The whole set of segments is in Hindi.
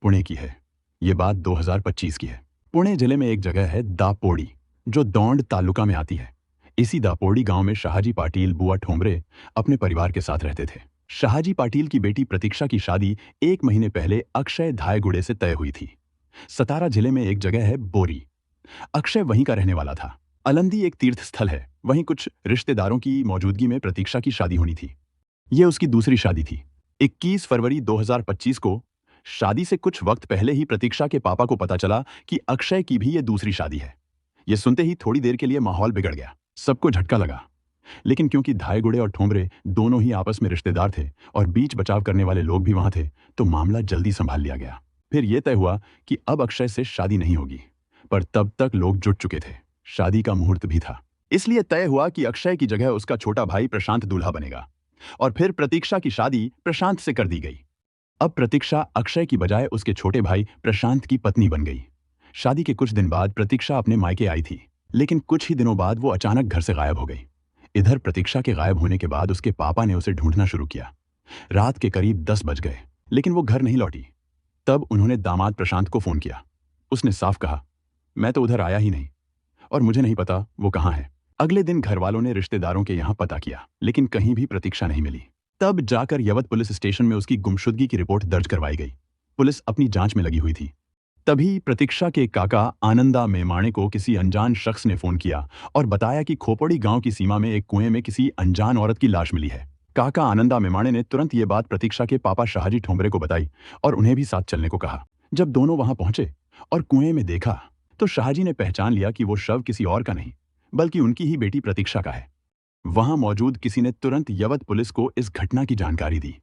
पुणे की है। ये बात 2025 की है। पुणे जिले में एक जगह है दापोड़ी, जो दौंड तालुका में आती है। इसी दापोड़ी गांव में शाहजी पाटिल बुआ ठोंबरे अपने परिवार के साथ रहते थे। शाहजी पाटिल की बेटी प्रतीक्षा की शादी 1 महीने पहले अक्षय धायगुड़े से तय हुई थी। सतारा जिले में एक जगह है बोरी। अक्षय वहीं का रहने वाला था। अलंदी एक तीर्थ स्थल है, वहीं कुछ रिश्तेदारों की मौजूदगी में प्रतीक्षा की शादी होनी थी। ये उसकी दूसरी शादी थी। 21 फरवरी 2025 को शादी से कुछ वक्त पहले ही प्रतीक्षा के पापा को पता चला कि अक्षय की भी ये दूसरी शादी है। ये सुनते ही थोड़ी देर के लिए माहौल बिगड़ गया। सबको झटका लगा। लेकिन क्योंकि धायगुड़े और ठोंबरे दोनों ही आपस में रिश्तेदार थे और बीच बचाव करने वाले लोग भी वहां थे, तो मामला जल्दी संभाल लिया गया। फिर यह तय हुआ कि अब अक्षय से शादी नहीं होगी, पर तब तक लोग जुट चुके थे। शादी का मुहूर्त भी था, इसलिए तय हुआ कि अक्षय की जगह उसका छोटा भाई प्रशांत दूल्हा बनेगा। और फिर प्रतीक्षा की शादी प्रशांत से कर दी गई। अब प्रतीक्षा अक्षय की बजाय उसके छोटे भाई प्रशांत की पत्नी बन गई। शादी के कुछ दिन बाद प्रतीक्षा अपने मायके आई थी, लेकिन कुछ ही दिनों बाद वो अचानक घर से गायब हो गई। इधर प्रतीक्षा के गायब होने के बाद उसके पापा ने उसे ढूंढना शुरू किया। रात के करीब 10 बज गए, लेकिन वो घर नहीं लौटी। तब उन्होंने दामाद प्रशांत को फोन किया। उसने साफ कहा, मैं तो उधर आया ही नहीं और मुझे नहीं पता वो कहाँ है। अगले दिन घर वालों ने रिश्तेदारों के यहाँ पता किया, लेकिन कहीं भी प्रतीक्षा नहीं मिली। तब जाकर यवत पुलिस स्टेशन में उसकी गुमशुदगी की रिपोर्ट दर्ज करवाई गई। पुलिस अपनी जांच में लगी हुई थी। तभी प्रतीक्षा के काका आनंदा मेमाणे को किसी अनजान शख्स ने फोन किया और बताया कि खोपड़ी गांव की सीमा में एक कुएं में किसी अनजान औरत की लाश मिली है। काका आनंदा मेमाणे ने तुरंत ये बात प्रतीक्षा के पापा शाहजी ठोंबरे को बताई और उन्हें भी साथ चलने को कहा। जब दोनों वहां पहुंचे और कुएं में देखा, तो शाहजी ने पहचान लिया कि वो शव किसी और का नहीं, बल्कि उनकी ही बेटी प्रतीक्षा का है। वहां मौजूद किसी ने तुरंत यवत पुलिस को इस घटना की जानकारी दी।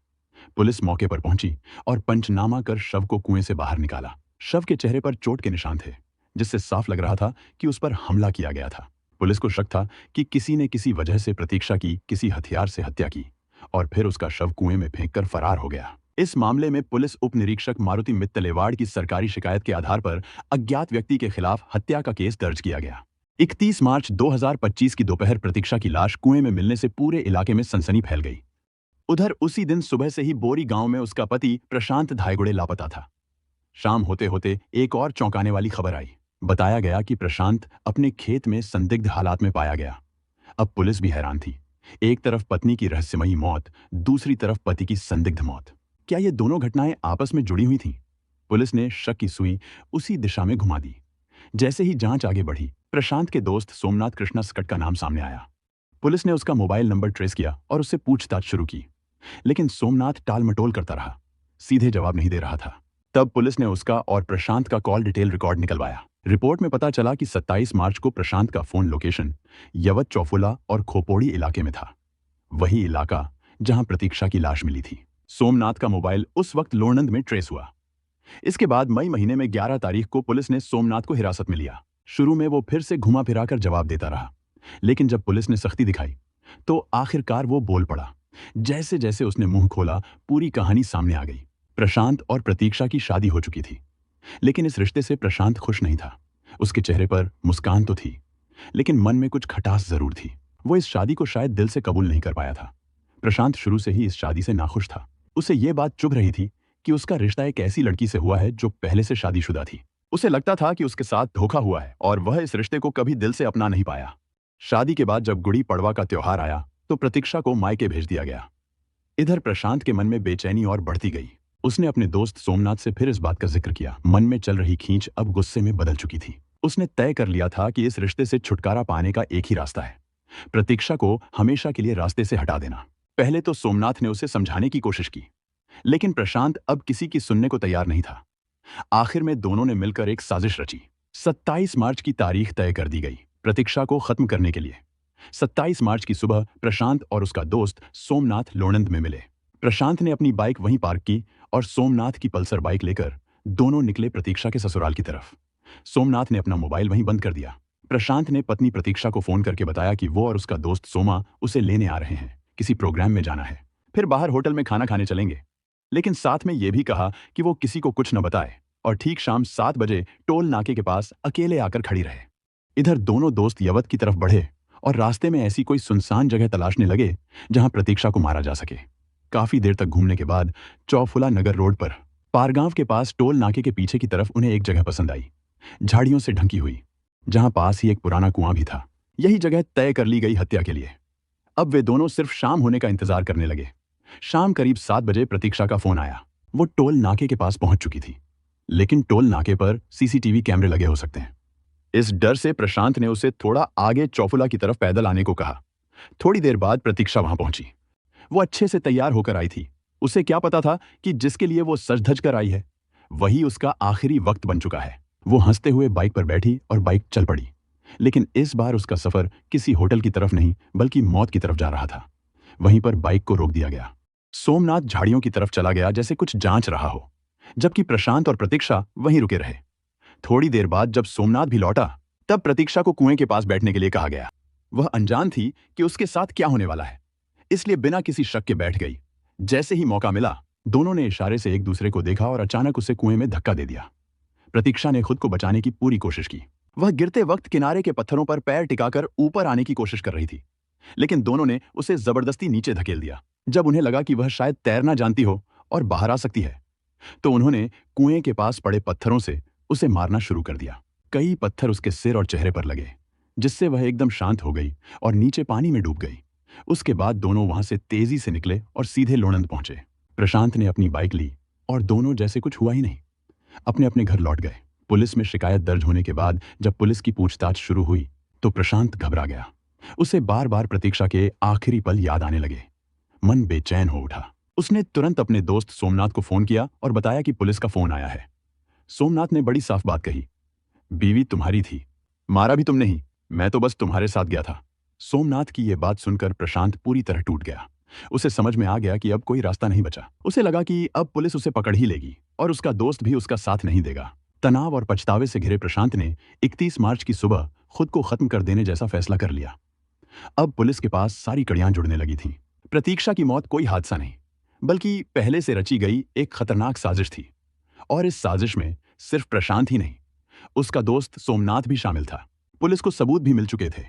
पुलिस मौके पर पहुंची और पंचनामा कर शव को कुएं से बाहर निकाला। शव के चेहरे पर चोट के निशान थे, जिससे साफ लग रहा था कि उस पर हमला किया गया था। पुलिस को शक था कि किसी ने किसी वजह से प्रतीक्षा की किसी हथियार से हत्या की और फिर उसका शव कुएं में फेंककर फरार हो गया। इस मामले में पुलिस उप निरीक्षक मारुति मित्तलेवाड़ की सरकारी शिकायत के आधार पर अज्ञात व्यक्ति के खिलाफ हत्या का केस दर्ज किया गया। 31 मार्च 2025 की दोपहर प्रतीक्षा की लाश कुएं में मिलने से पूरे इलाके में सनसनी फैल गई। उधर उसी दिन सुबह से ही बोरी गांव में उसका पति प्रशांत धायगुड़े लापता था। शाम होते होते एक और चौंकाने वाली खबर आई। बताया गया कि प्रशांत अपने खेत में संदिग्ध हालात में पाया गया। अब पुलिस भी हैरान थी। एक तरफ पत्नी की रहस्यमयी मौत, दूसरी तरफ पति की संदिग्ध मौत। क्या ये दोनों घटनाएं आपस में जुड़ी हुई थीं? पुलिस ने शक की सुई उसी दिशा में घुमा दी। जैसे ही जांच आगे बढ़ी, प्रशांत के दोस्त सोमनाथ कृष्णा सकट का नाम सामने आया। पुलिस ने उसका मोबाइल नंबर ट्रेस किया और उससे पूछताछ शुरू की, लेकिन सोमनाथ टालमटोल करता रहा, सीधे जवाब नहीं दे रहा था। तब पुलिस ने उसका और प्रशांत का कॉल डिटेल रिकॉर्ड निकलवाया। रिपोर्ट में पता चला कि 27 मार्च को प्रशांत का फोन लोकेशन यवत चौफुला और खोपोड़ी इलाके में था, वही इलाका जहां प्रतीक्षा की लाश मिली थी। सोमनाथ का मोबाइल उस वक्त लोणंद में ट्रेस हुआ। इसके बाद मई महीने में 11 तारीख को पुलिस ने सोमनाथ को हिरासत में लिया। शुरू में वो फिर से घुमा फिराकर जवाब देता रहा, लेकिन जब पुलिस ने सख्ती दिखाई तो आखिरकार वो बोल पड़ा। जैसे जैसे उसने मुंह खोला, पूरी कहानी सामने आ गई। प्रशांत और प्रतीक्षा की शादी हो चुकी थी, लेकिन इस रिश्ते से प्रशांत खुश नहीं था। उसके चेहरे पर मुस्कान तो थी, लेकिन मन में कुछ खटास जरूर थी। वो इस शादी को शायद दिल से कबूल नहीं कर पाया था। प्रशांत शुरू से ही इस शादी से नाखुश था। उसे ये बात चुभ रही थी कि उसका रिश्ता एक ऐसी लड़की से हुआ है जो पहले से शादीशुदा थी। उसे लगता था कि उसके साथ धोखा हुआ है और वह इस रिश्ते को कभी दिल से अपना नहीं पाया। शादी के बाद जब गुड़ी पड़वा का त्योहार आया तो प्रतीक्षा को मायके भेज दिया गया। इधर प्रशांत के मन में बेचैनी और बढ़ती गई। उसने अपने दोस्त सोमनाथ से फिर इस बात का जिक्र किया। मन में चल रही खींच अब गुस्से में बदल चुकी थी। उसने तय कर लिया था कि इस रिश्ते से छुटकारा पाने का एक ही रास्ता है, प्रतीक्षा को हमेशा के लिए रास्ते से हटा देना। पहले तो सोमनाथ ने उसे समझाने की कोशिश की, लेकिन प्रशांत अब किसी की सुनने को तैयार नहीं था। आखिर में दोनों ने मिलकर एक साजिश रची। 27 मार्च की तारीख तय कर दी गई प्रतीक्षा को खत्म करने के लिए। 27 मार्च की सुबह प्रशांत और उसका दोस्त सोमनाथ लोणंद में मिले। प्रशांत ने अपनी बाइक वहीं पार्क की और सोमनाथ की पल्सर बाइक लेकर दोनों निकले प्रतीक्षा के ससुराल की तरफ। सोमनाथ ने अपना मोबाइल वहीं बंद कर दिया। प्रशांत ने पत्नी प्रतीक्षा को फोन करके बताया कि वो और उसका दोस्त सोमा उसे लेने आ रहे हैं, किसी प्रोग्राम में जाना है, फिर बाहर होटल में खाना खाने चलेंगे। लेकिन साथ में यह भी कहा कि वो किसी को कुछ न बताए और ठीक शाम 7 बजे टोल नाके के पास अकेले आकर खड़ी रहे। इधर दोनों दोस्त यवत की तरफ बढ़े और रास्ते में ऐसी कोई सुनसान जगह तलाशने लगे जहां प्रतीक्षा को मारा जा सके। काफी देर तक घूमने के बाद चौफुला नगर रोड पर पारगांव के पास टोल नाके के पीछे की तरफ उन्हें एक जगह पसंद आई, झाड़ियों से ढंकी हुई, जहां पास ही एक पुराना कुआं भी था। यही जगह तय कर ली गई हत्या के लिए। अब वे दोनों सिर्फ शाम होने का इंतजार करने लगे। शाम करीब 7 बजे प्रतीक्षा का फोन आया। वो टोल नाके के पास पहुंच चुकी थी, लेकिन टोल नाके पर सीसीटीवी कैमरे लगे हो सकते हैं। इस डर से प्रशांत ने उसे थोड़ा आगे चौफुला की तरफ पैदल आने को कहा। थोड़ी देर बाद प्रतीक्षा वहां पहुंची। वो अच्छे से तैयार होकर आई थी। उसे क्या पता था कि जिसके लिए वो सज धज कर आई है, वही उसका आखिरी वक्त बन चुका है। वो हंसते हुए बाइक पर बैठी और बाइक चल पड़ी। लेकिन इस बार उसका सफर किसी होटल की तरफ नहीं, बल्कि मौत की तरफ जा रहा था। वहीं पर बाइक को रोक दिया गया। सोमनाथ झाड़ियों की तरफ चला गया, जैसे कुछ जांच रहा हो, जबकि प्रशांत और प्रतीक्षा वहीं रुके रहे। थोड़ी देर बाद जब सोमनाथ भी लौटा, तब प्रतीक्षा को कुएं के पास बैठने के लिए कहा गया। वह अनजान थी कि उसके साथ क्या होने वाला है, इसलिए बिना किसी शक के बैठ गई। जैसे ही मौका मिला, दोनों ने इशारे से एक दूसरे को देखा और अचानक उसे कुएं में धक्का दे दिया। प्रतीक्षा ने खुद को बचाने की पूरी कोशिश की। वह गिरते वक्त किनारे के पत्थरों पर पैर टिकाकर ऊपर आने की कोशिश कर रही थी, लेकिन दोनों ने उसे जबरदस्ती नीचे धकेल दिया। जब उन्हें लगा कि वह शायद तैरना जानती हो और बाहर आ सकती है, तो उन्होंने कुएं के पास पड़े पत्थरों से उसे मारना शुरू कर दिया। कई पत्थर उसके सिर और चेहरे पर लगे, जिससे वह एकदम शांत हो गई और नीचे पानी में डूब गई। उसके बाद दोनों वहां से तेजी से निकले और सीधे लोणंद पहुंचे। प्रशांत ने अपनी बाइक ली और दोनों जैसे कुछ हुआ ही नहीं अपने अपने घर लौट गए। पुलिस में शिकायत दर्ज होने के बाद जब पुलिस की पूछताछ शुरू हुई, तो प्रशांत घबरा गया। उसे बार बार प्रतीक्षा के आखिरी पल याद आने लगे। मन बेचैन हो उठा। उसने तुरंत अपने दोस्त सोमनाथ को फोन किया और बताया कि पुलिस का फोन आया है। सोमनाथ ने बड़ी साफ बात कही, बीवी तुम्हारी थी, मारा भी तुमने ही, मैं तो बस तुम्हारे साथ गया था। सोमनाथ की यह बात सुनकर प्रशांत पूरी तरह टूट गया। उसे समझ में आ गया कि अब कोई रास्ता नहीं बचा। उसे लगा कि अब पुलिस उसे पकड़ ही लेगी और उसका दोस्त भी उसका साथ नहीं देगा। तनाव और पछतावे से घिरे प्रशांत ने 31 मार्च की सुबह खुद को खत्म कर देने जैसा फैसला कर लिया। अब पुलिस के पास सारी कड़ियां जुड़ने लगी थीं। प्रतीक्षा की मौत कोई हादसा नहीं, बल्कि पहले से रची गई एक खतरनाक साजिश थी। और इस साजिश में सिर्फ प्रशांत ही नहीं, उसका दोस्त सोमनाथ भी शामिल था। पुलिस को सबूत भी मिल चुके थे,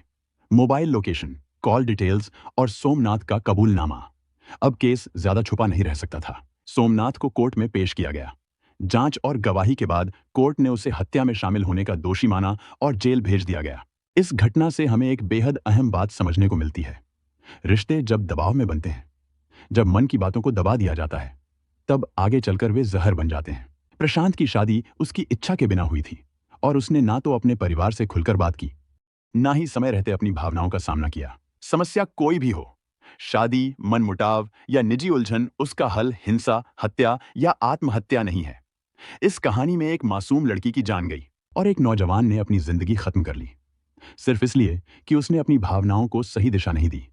मोबाइल लोकेशन, कॉल डिटेल्स और सोमनाथ का कबूलनामा। अब केस ज्यादा छुपा नहीं रह सकता था। सोमनाथ को कोर्ट में पेश किया गया। जांच और गवाही के बाद कोर्ट ने उसे हत्या में शामिल होने का दोषी माना और जेल भेज दिया गया। इस घटना से हमें एक बेहद अहम बात समझने को मिलती है। रिश्ते जब दबाव में बनते हैं, जब मन की बातों को दबा दिया जाता है, तब आगे चलकर वे जहर बन जाते हैं। प्रशांत की शादी उसकी इच्छा के बिना हुई थी और उसने ना तो अपने परिवार से खुलकर बात की, ना ही समय रहते अपनी भावनाओं का सामना किया। समस्या कोई भी हो, शादी, मनमुटाव या निजी उलझन, उसका हल हिंसा, हत्या या आत्महत्या नहीं है। इस कहानी में एक मासूम लड़की की जान गई और एक नौजवान ने अपनी जिंदगी खत्म कर ली, सिर्फ इसलिए कि उसने अपनी भावनाओं को सही दिशा नहीं दी।